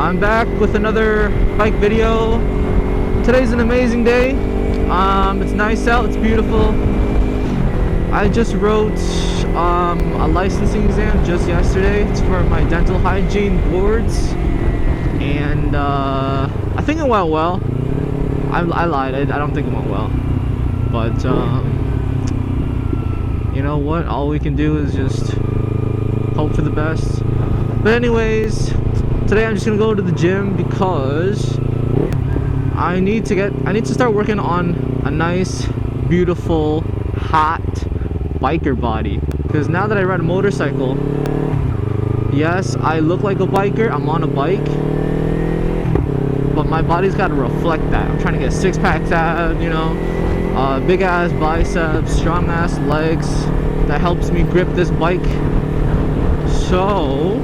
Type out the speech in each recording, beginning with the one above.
I'm back with another bike video. Today's an amazing day. It's nice out, it's beautiful. I just wrote a licensing exam just yesterday. It's for my dental hygiene boards, and I think it went well. I lied, I don't think it went well, but you know what, all we can do is just hope for the best. But anyways, today I'm just gonna go to the gym because I need to start working on a nice, beautiful, hot biker body. Because now that I ride a motorcycle, yes, I look like a biker, I'm on a bike, but my body's got to reflect that. I'm trying to get six-packs out, you know, big ass biceps, strong ass legs that helps me grip this bike. So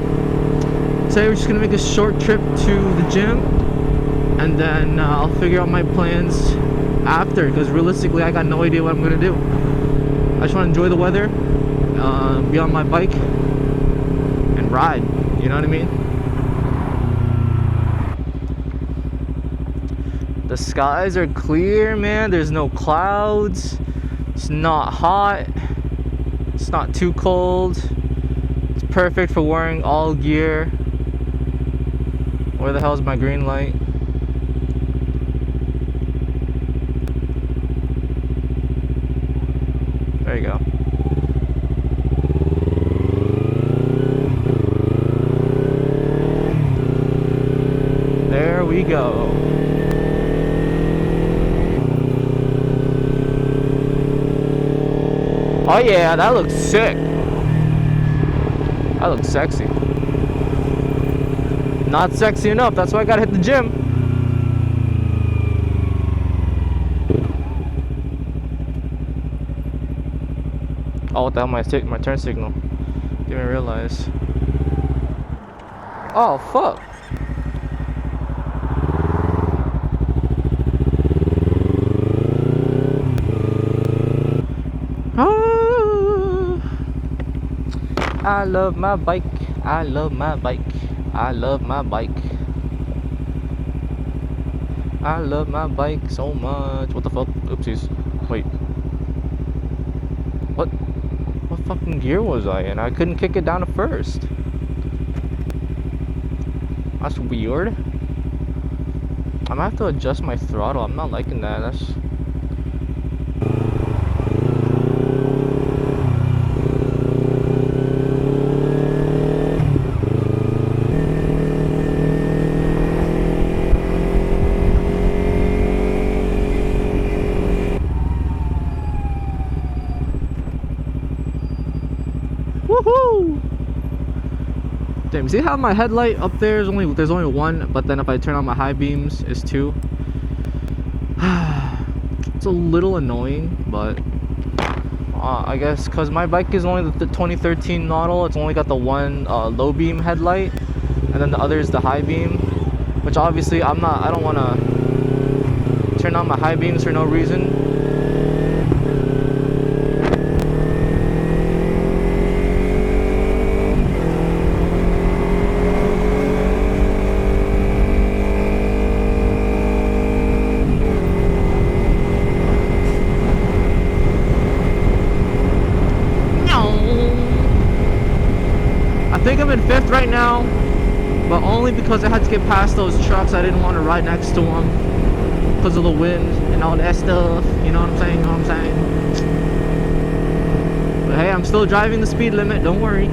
today we're just gonna make a short trip to the gym, and then I'll figure out my plans after, because realistically I got no idea what I'm gonna do. I just want to enjoy the weather, be on my bike and ride, you know what I mean? The skies are clear, man. There's no clouds. It's not hot. It's not too cold. It's perfect for wearing all gear. Where the hell is my green light? There you go. There we go. Oh yeah, that looks sick. That looks sexy. Not sexy enough, that's why I gotta hit the gym. Oh, what the hell, my turn signal. Didn't even realize. Oh, fuck. Oh, I love my bike. I love my bike. I love my bike. I love my bike so much. What the fuck? Oopsies. Wait. What fucking gear was I in? I couldn't kick it down to first. That's weird. I'm gonna have to adjust my throttle. I'm not liking that. That's... Woohoo! Damn, see how my headlight up there is there's only one, but then if I turn on my high beams, it's two. It's a little annoying, but I guess because my bike is only the 2013 model, it's only got the one low beam headlight, and then the other is the high beam, which obviously I don't want to turn on my high beams for no reason. I think I'm in 5th right now, but only because I had to get past those trucks. I didn't want to ride next to them because of the wind and all that stuff, you know what I'm saying? But hey, I'm still driving the speed limit, don't worry.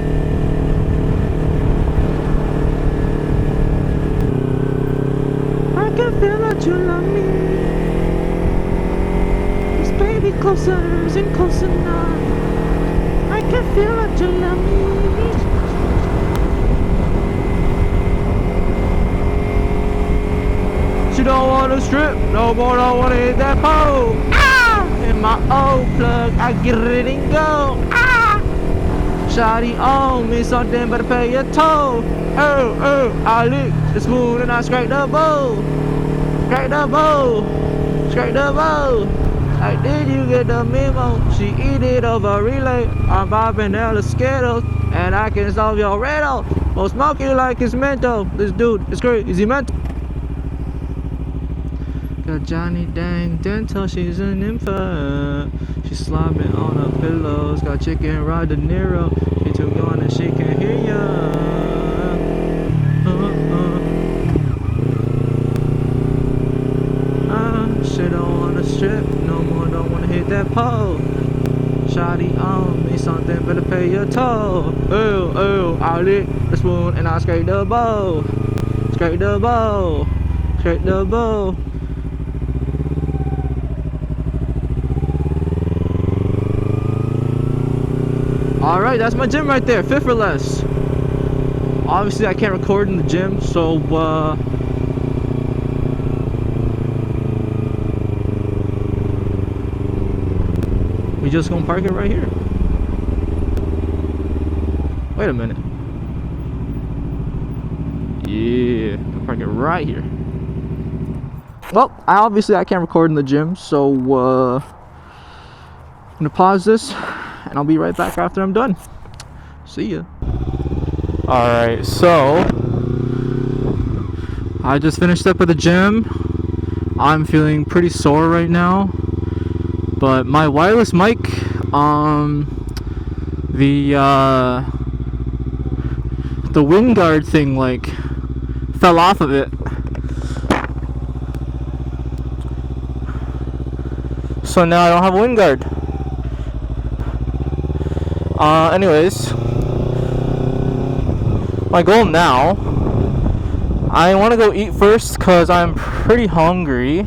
I can feel that you love me. This baby closer and closer now. I can feel that you love me. She don't wanna strip no more, don't wanna hit that pole. Ah! In my old plug, I get it and go. Ah! Shawty on me something, better pay your toll. Oh, I lick the spoon and I scrape the bowl. Scrape the bowl, scrape the bowl. Like, did you get the memo? She eat it over relay. I'm popping down the Skittles, and I can solve your riddle. Oh, smoke you like it's mental. This dude is great. Is he mental? Got Johnny Dang Dental, she's an infant. She's slobbing on her pillows. Got chicken ride De Niro. She too gone and she can't hear ya. Shit don't wanna strip no more, don't wanna hit that pole. Shawty on me something, better pay your toll. Oh, oh, I lick the spoon and I scrape the bowl. Scrape the bowl, scrape the bowl. Alright, that's my gym right there, fit for less. Obviously I can't record in the gym, so we just gonna park it right here. Wait a minute. Yeah, I'll park it right here. Well, I can't record in the gym, so I'm gonna pause this and I'll be right back after I'm done. See ya. Alright, so I just finished up at the gym. I'm feeling pretty sore right now, but my wireless mic, the wind guard thing like fell off of it. So now I don't have a wind guard. Anyways, my goal now, I want to go eat first because I'm pretty hungry.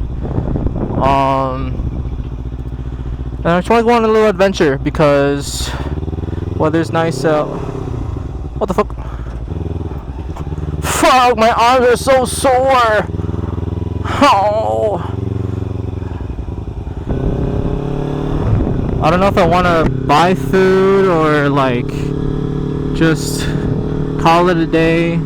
And I just want to go on a little adventure because weather's nice out. What the fuck? Fuck, my arms are so sore. Oh. I don't know if I want to buy food or like just call it a day.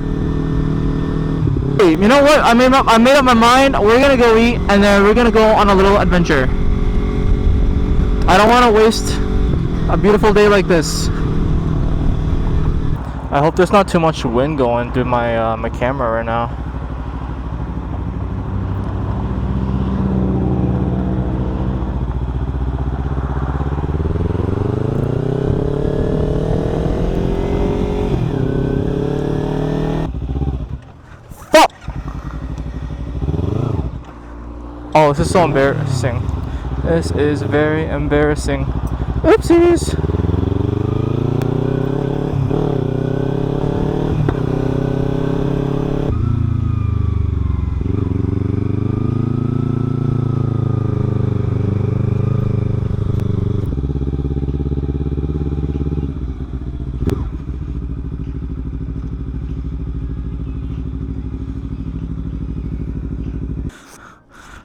Hey, you know what? I made up my mind. We're gonna go eat and then we're gonna go on a little adventure. I don't want to waste a beautiful day like this. I hope there's not too much wind going through my my camera right now. Fuck! Oh, this is so embarrassing. This is very embarrassing. Oopsies!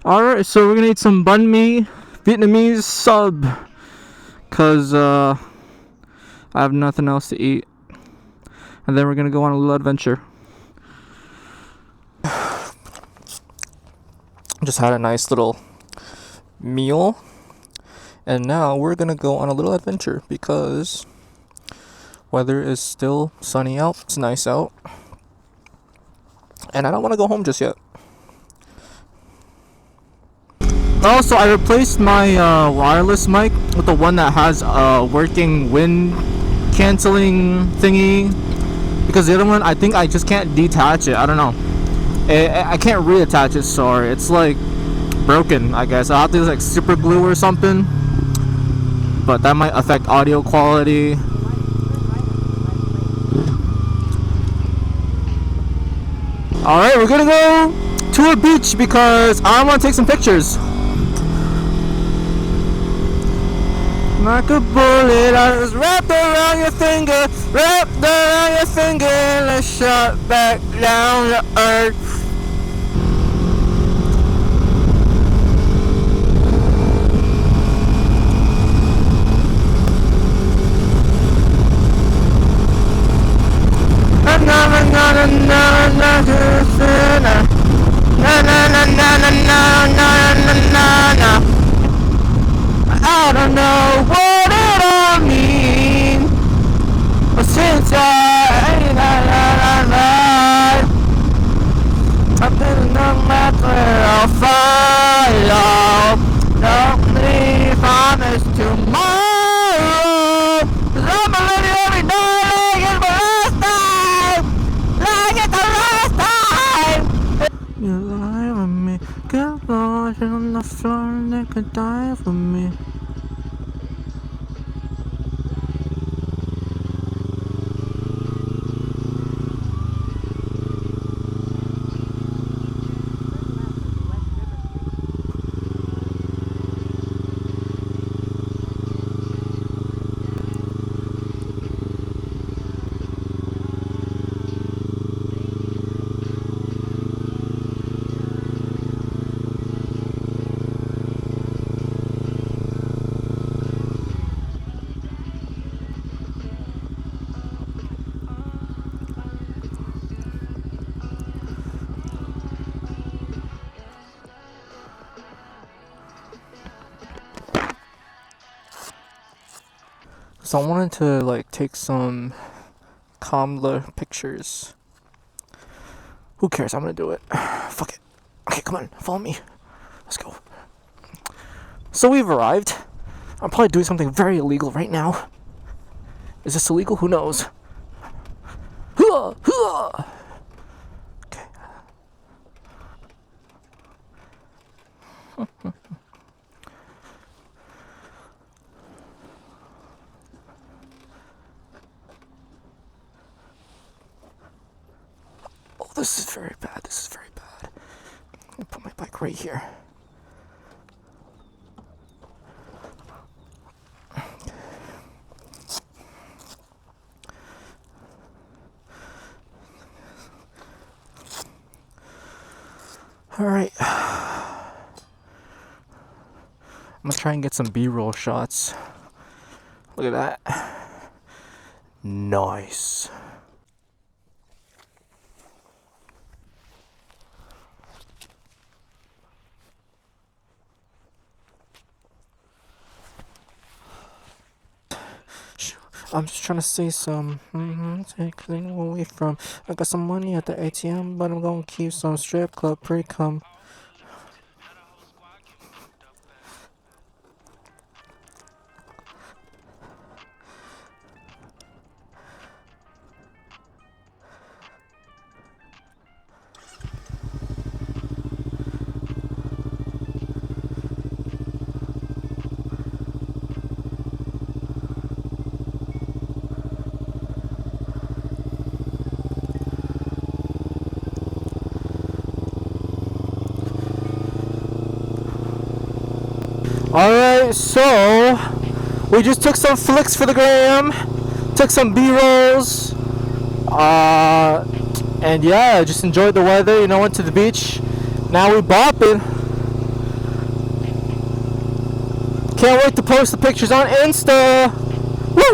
Alright, so we're gonna eat some banh mi, Vietnamese sub, cause I have nothing else to eat, and then we're gonna go on a little adventure. Just had a nice little meal, and now we're gonna go on a little adventure because weather is still sunny out. It's nice out, and I don't want to go home just yet. Also, I replaced my wireless mic with the one that has a working wind canceling thingy, because the other one, I think I just can't detach it. I don't know. I can't reattach it, sorry. It's like broken, I guess. I'll have to use like super glue or something, but that might affect audio quality. Alright, we're gonna go to a beach because I want to take some pictures. Like a bullet, I was wrapped around your finger, and I shot back down to earth. I don't know what it all means, but since I will follow. Don't leave promise tomorrow. 'Cause I'm a living every day like it's my last time. Like it's the last time. You lie with me, get lost on the floor and they could die for me. So I wanted to like take some calmler pictures. Who cares? I'm gonna do it. Fuck it. Okay, come on, follow me. Let's go. So we've arrived. I'm probably doing something very illegal right now. Is this illegal? Who knows? Okay. Oh, this is very bad. This is very bad. I'm gonna put my bike right here. Alright. I'm gonna try and get some B-roll shots. Look at that. Nice. I'm just trying to say some take thing away from. I got some money at the ATM, but I'm gonna keep some strip club pre-cum. Alright, so we just took some flicks for the gram, took some B-rolls, and yeah, just enjoyed the weather, you know, went to the beach. Now we bopping. Can't wait to post the pictures on Insta. Woo woo!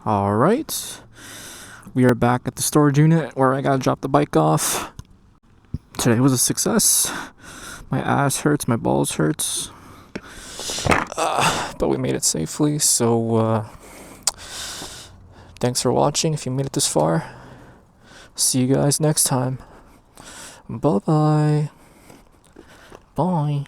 Alright, we are back at the storage unit where I gotta drop the bike off. Today was a success. My ass hurts, my balls hurts. but we made it safely. So thanks for watching if you made it this far. See you guys next time. Bye-bye. Bye.